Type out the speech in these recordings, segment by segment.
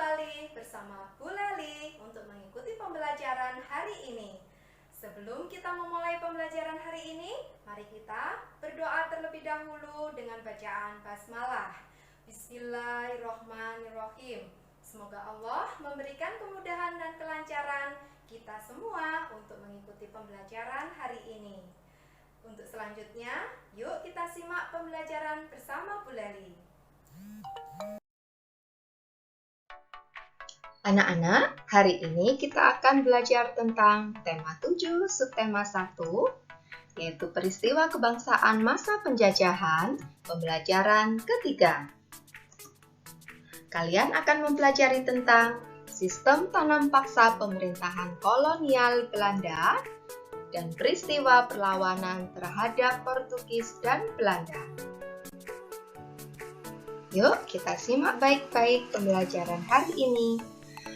kembali bersama Bu Leli untuk mengikuti pembelajaran hari ini. Sebelum kita memulai pembelajaran hari ini, mari kita berdoa terlebih dahulu dengan bacaan basmalah. Bismillahirrohmanirrohim. Semoga Allah memberikan kemudahan dan kelancaran kita semua untuk mengikuti pembelajaran hari ini. Untuk selanjutnya, yuk kita simak pembelajaran bersama Bu Leli. Anak-anak, hari ini kita akan belajar tentang tema 7 subtema 1, yaitu peristiwa kebangsaan masa penjajahan, pembelajaran ketiga. Kalian akan mempelajari tentang sistem tanam paksa pemerintahan kolonial Belanda dan peristiwa perlawanan terhadap Portugis dan Belanda. Yuk, kita simak baik-baik pembelajaran hari ini.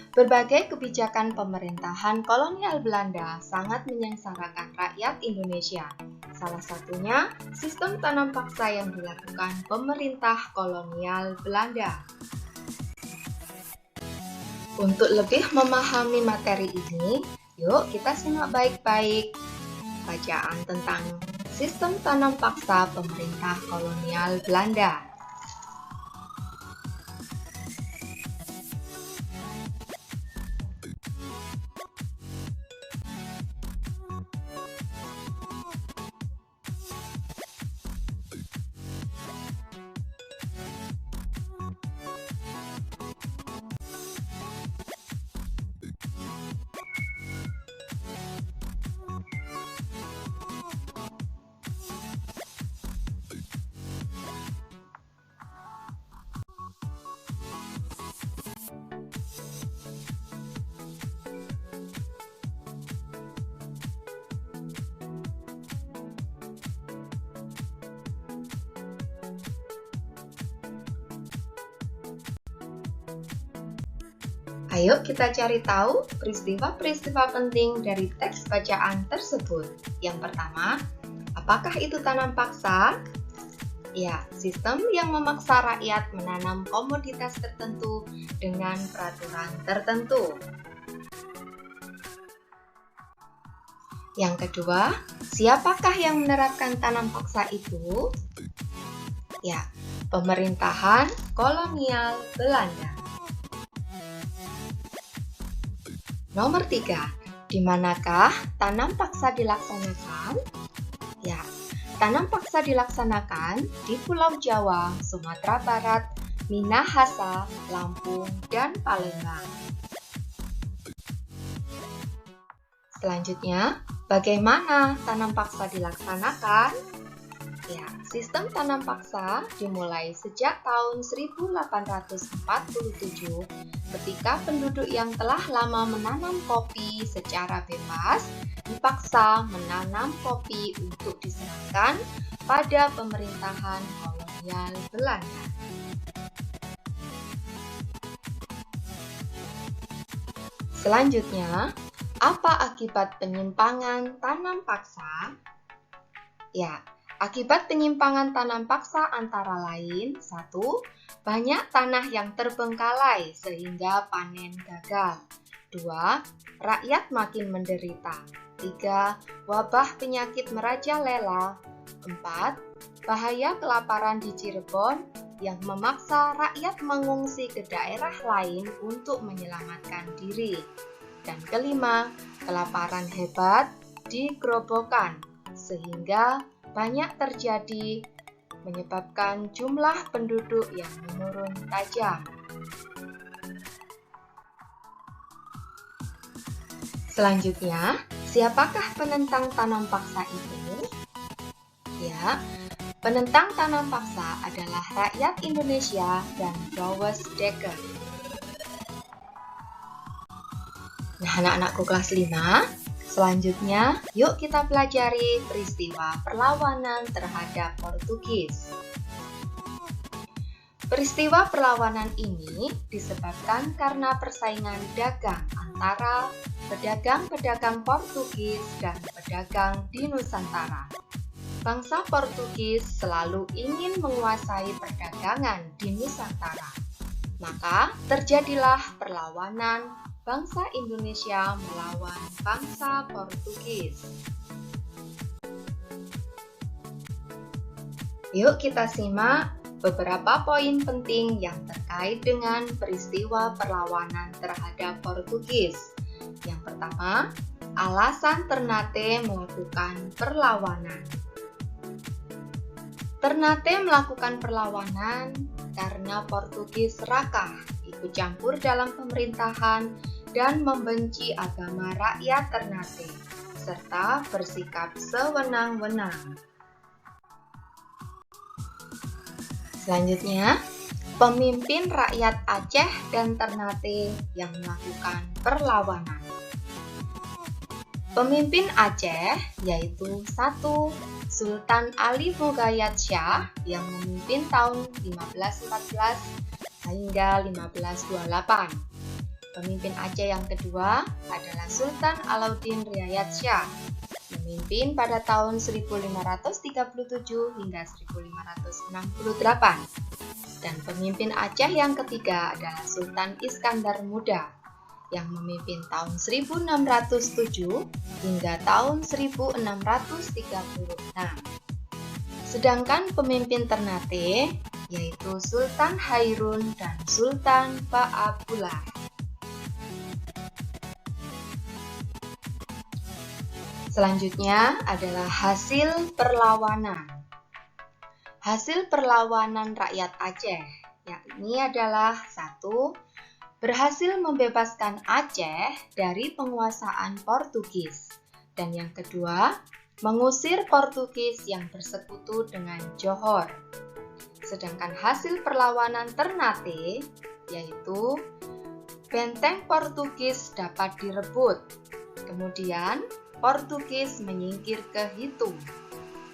Berbagai kebijakan pemerintahan kolonial Belanda sangat menyengsarakan rakyat Indonesia. Salah satunya sistem tanam paksa yang dilakukan pemerintah kolonial Belanda. Untuk lebih memahami materi ini, yuk kita simak baik-baik bacaan tentang sistem tanam paksa pemerintah kolonial Belanda. Ayo kita cari tahu peristiwa-peristiwa penting dari teks bacaan tersebut. Yang pertama, apakah itu tanam paksa? Ya, sistem yang memaksa rakyat menanam komoditas tertentu dengan peraturan tertentu. Yang kedua, siapakah yang menerapkan tanam paksa itu? Ya, pemerintahan kolonial Belanda. Nomor 3, di manakah tanam paksa dilaksanakan? Ya, tanam paksa dilaksanakan di Pulau Jawa, Sumatera Barat, Minahasa, Lampung, dan Palembang. Selanjutnya, bagaimana tanam paksa dilaksanakan? Ya, sistem tanam paksa dimulai sejak tahun 1847 ketika penduduk yang telah lama menanam kopi secara bebas dipaksa menanam kopi untuk diserahkan pada pemerintahan kolonial Belanda. Selanjutnya, apa akibat penyimpangan tanam paksa? Ya, akibat penyimpangan tanam paksa antara lain: 1. Banyak tanah yang terbengkalai sehingga panen gagal. 2. Rakyat makin menderita. 3. Wabah penyakit merajalela. 4. Bahaya kelaparan di Cirebon yang memaksa rakyat mengungsi ke daerah lain untuk menyelamatkan diri. Dan kelima, kelaparan hebat di Grobogan sehingga banyak terjadi, menyebabkan jumlah penduduk yang menurun tajam. Selanjutnya, siapakah penentang tanam paksa itu? Ya, penentang tanam paksa adalah rakyat Indonesia dan Douwe Dekker. Nah, anak-anakku kelas 5, selanjutnya, yuk kita pelajari peristiwa perlawanan terhadap Portugis. Peristiwa perlawanan ini disebabkan karena persaingan dagang antara pedagang-pedagang Portugis dan pedagang di Nusantara. Bangsa Portugis selalu ingin menguasai perdagangan di Nusantara. Maka terjadilah perlawanan bangsa Indonesia melawan bangsa Portugis. Yuk kita simak beberapa poin penting yang terkait dengan peristiwa perlawanan terhadap Portugis. Yang pertama, alasan Ternate melakukan perlawanan. Ternate melakukan perlawanan karena Portugis serakah, ikut campur dalam pemerintahan dan membenci agama rakyat Ternate, serta bersikap sewenang-wenang. Selanjutnya, pemimpin rakyat Aceh dan Ternate yang melakukan perlawanan. Pemimpin Aceh yaitu 1. Sultan Ali Mogayat Shah yang memimpin tahun 1514 hingga 1528. Pemimpin Aceh yang kedua adalah Sultan Alauddin Riayat Shah, memimpin pada tahun 1537 hingga 1568. Dan pemimpin Aceh yang ketiga adalah Sultan Iskandar Muda, yang memimpin tahun 1607 hingga tahun 1636. Sedangkan pemimpin Ternate yaitu Sultan Hairun dan Sultan Ba'abullah. Selanjutnya adalah hasil perlawanan. Hasil perlawanan rakyat Aceh, yakni adalah 1. Berhasil membebaskan Aceh dari penguasaan Portugis. Dan yang kedua, mengusir Portugis yang bersekutu dengan Johor. Sedangkan hasil perlawanan Ternate, yaitu benteng Portugis dapat direbut. Kemudian, Portugis menyingkir ke Hitung.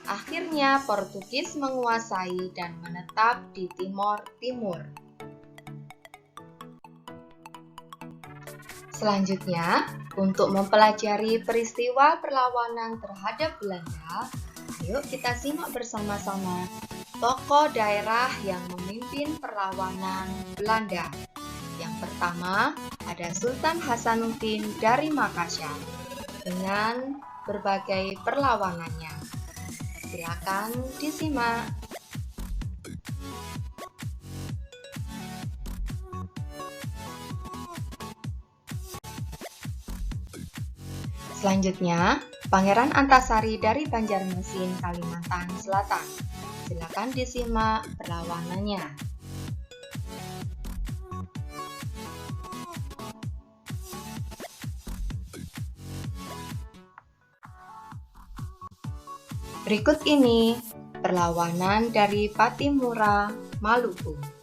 Akhirnya, Portugis menguasai dan menetap di Timor Timur. Selanjutnya, untuk mempelajari peristiwa perlawanan terhadap Belanda, ayo kita simak bersama-sama tokoh daerah yang memimpin perlawanan Belanda. Yang pertama, ada Sultan Hasanuddin dari Makassar dengan berbagai perlawanannya. Silakan disimak. Selanjutnya, Pangeran Antasari dari Banjarmasin, Kalimantan Selatan. Silakan disimak perlawanannya. Berikut ini perlawanan dari Patimura, Maluku.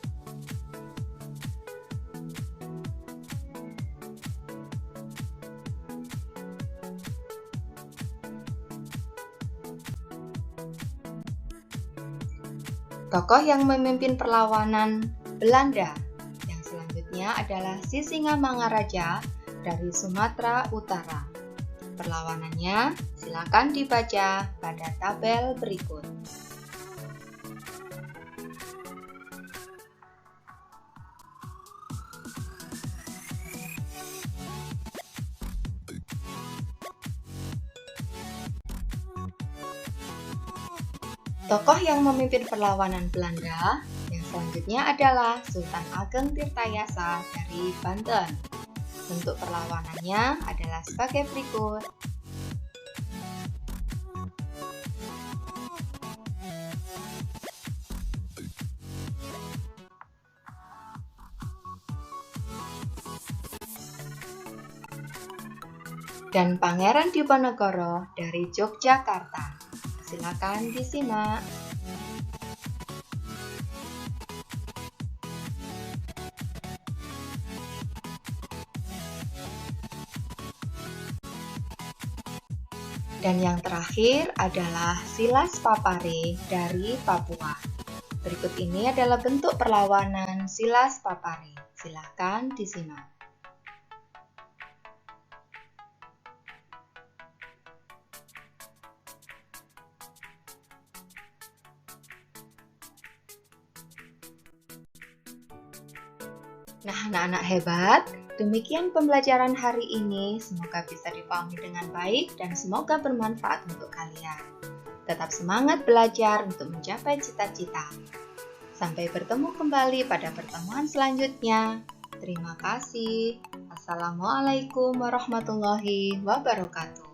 Tokoh yang memimpin perlawanan Belanda yang selanjutnya adalah Sisingamangaraja dari Sumatera Utara. Perlawanannya silakan dibaca pada tabel berikut. Tokoh yang memimpin perlawanan Belanda yang selanjutnya adalah Sultan Ageng Tirtayasa dari Banten. Bentuk perlawanannya adalah sebagai berikut. Dan Pangeran Diponegoro dari Yogyakarta. Silakan disimak. Dan yang terakhir adalah Silas Papare dari Papua. Berikut ini adalah bentuk perlawanan Silas Papare. Silakan disimak. Nah, anak-anak hebat, demikian pembelajaran hari ini. Semoga bisa dipahami dengan baik dan semoga bermanfaat untuk kalian. Tetap semangat belajar untuk mencapai cita-cita. Sampai bertemu kembali pada pertemuan selanjutnya. Terima kasih. Assalamualaikum warahmatullahi wabarakatuh.